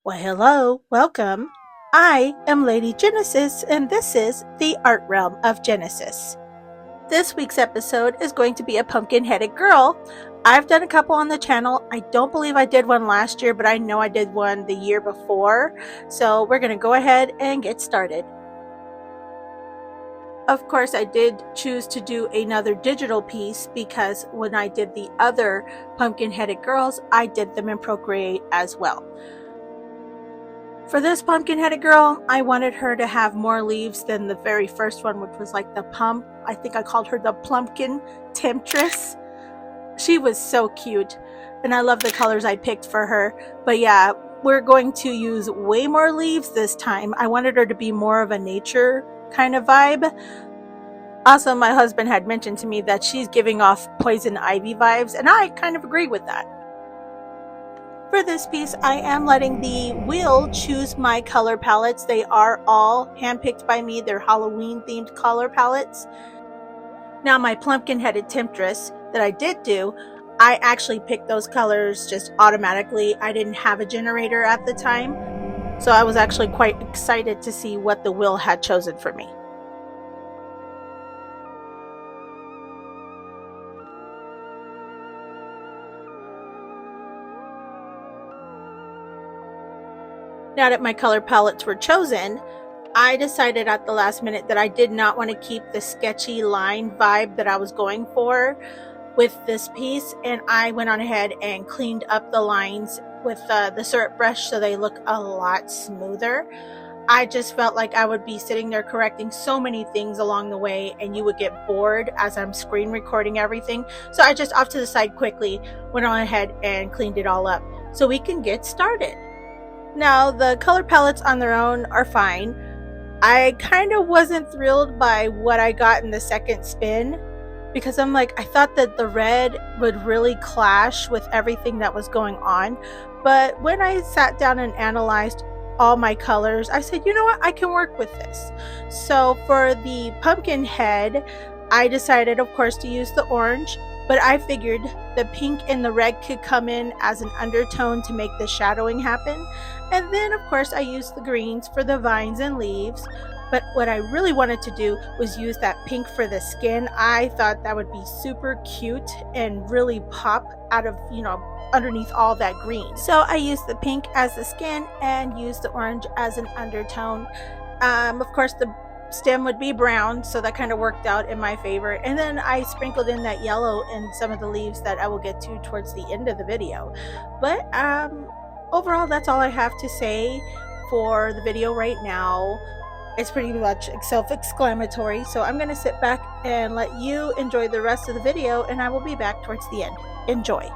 Well, hello, welcome. I am Lady Genesis, and this is the Art Realm of Genesis. This week's episode is going to be a pumpkin-headed girl. I've done a couple on the channel. I don't believe I did one last year, but I know I did one the year before. So we're going to go ahead and get started. Of course, I did choose to do another digital piece because when I did the other pumpkin-headed girls, I did them in Procreate as well. For this pumpkin-headed girl, I wanted her to have more leaves than the very first one, which was like the pump. I think I called her the Plumpkin Temptress. She was so cute, and I love the colors I picked for her. But yeah, we're going to use way more leaves this time. I wanted her to be more of a nature kind of vibe. Also, my husband had mentioned to me that she's giving off poison ivy vibes, and I kind of agree with that. For this piece, I am letting the wheel choose my color palettes. They are all handpicked by me. They're Halloween themed color palettes. Now my pumpkin-headed temptress that I did do, I actually picked those colors just automatically. I didn't have a generator at the time, so I was actually quite excited to see what the wheel had chosen for me. Now that my color palettes were chosen, I decided at the last minute that I did not want to keep the sketchy line vibe that I was going for with this piece, and I went on ahead and cleaned up the lines with the syrup brush so they look a lot smoother. I just felt like I would be sitting there correcting so many things along the way and you would get bored as I'm screen recording everything. So I just off to the side quickly went on ahead and cleaned it all up so we can get started. Now, the color palettes on their own are fine. I kind of wasn't thrilled by what I got in the second spin because I'm like, I thought that the red would really clash with everything that was going on. But when I sat down and analyzed all my colors, I said, you know what, I can work with this. So for the pumpkin head, I decided, of course, to use the orange. But I figured the pink and the red could come in as an undertone to make the shadowing happen. And then, of course, I used the greens for the vines and leaves. But what I really wanted to do was use that pink for the skin. I thought that would be super cute and really pop out of, underneath all that green. So I used the pink as the skin and used the orange as an undertone. Of course, the stem would be brown, so that kind of worked out in my favor. And then I sprinkled in that yellow in some of the leaves that I will get to towards the end of the video. But overall, that's all I have to say for the video right now. It's pretty much self-explanatory, so I'm going to sit back and let you enjoy the rest of the video, and I will be back towards the end. Enjoy.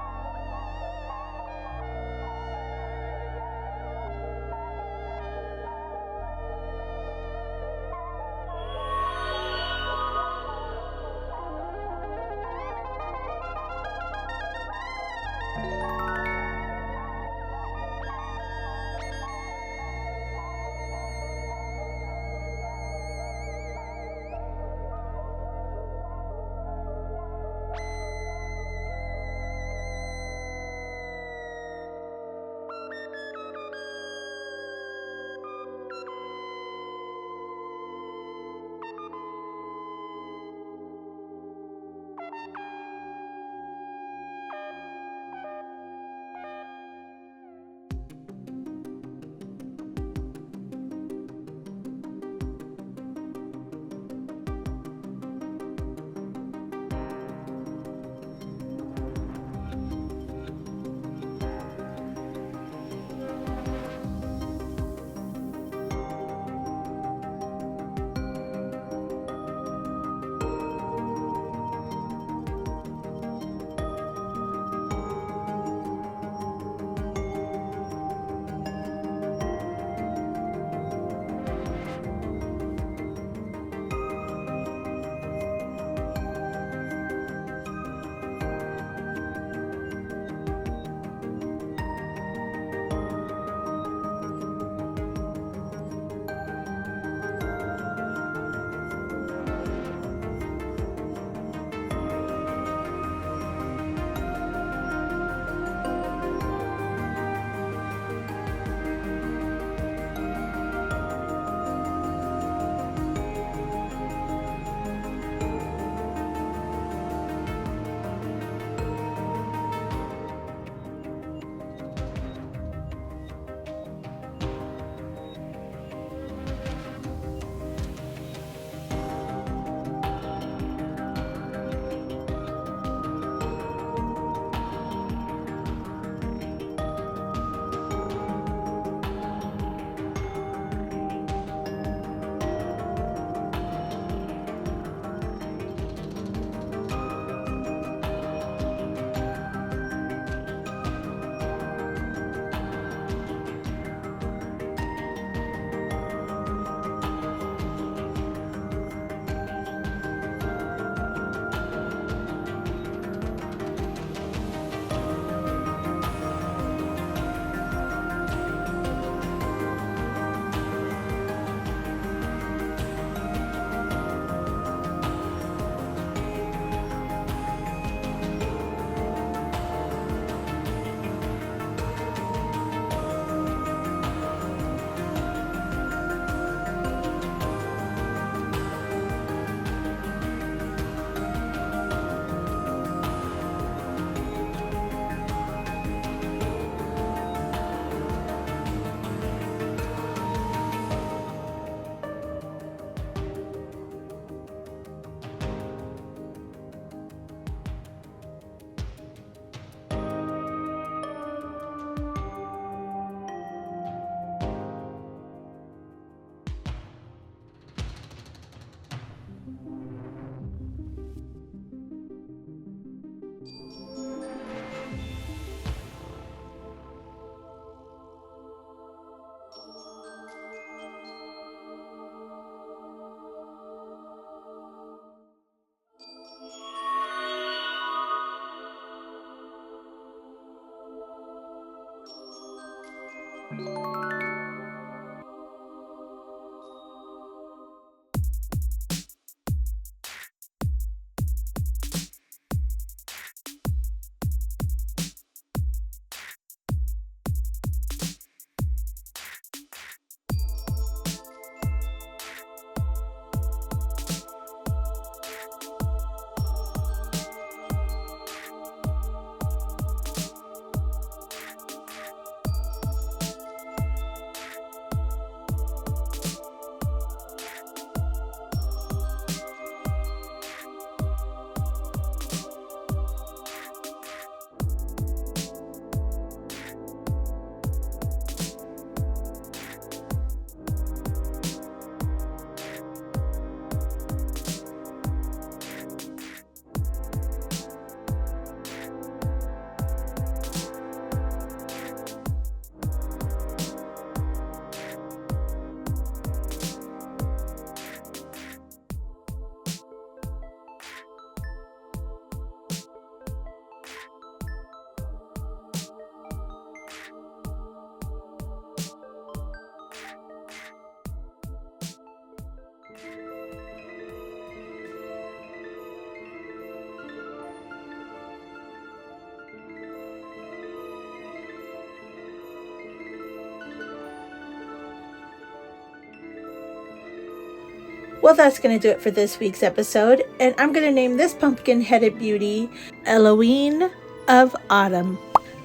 Well, that's going to do it for this week's episode, and I'm going to name this pumpkin-headed beauty Elowyn of Autumn.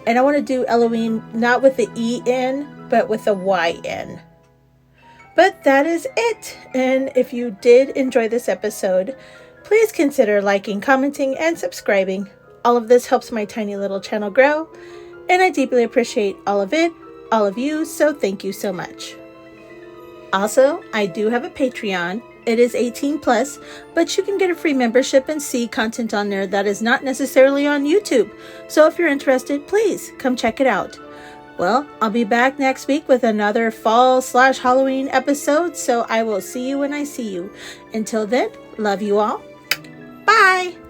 And I want to do Elowyn not with the E-N, but with a Y-N. But that is it. And if you did enjoy this episode, please consider liking, commenting, and subscribing. All of this helps my tiny little channel grow, and I deeply appreciate all of it, all of you, so thank you so much. Also, I do have a Patreon. It is 18 plus, but you can get a free membership and see content on there that is not necessarily on YouTube. So if you're interested, please come check it out. Well, I'll be back next week with another fall/Halloween episode, so I will see you when I see you. Until then, love you all. Bye!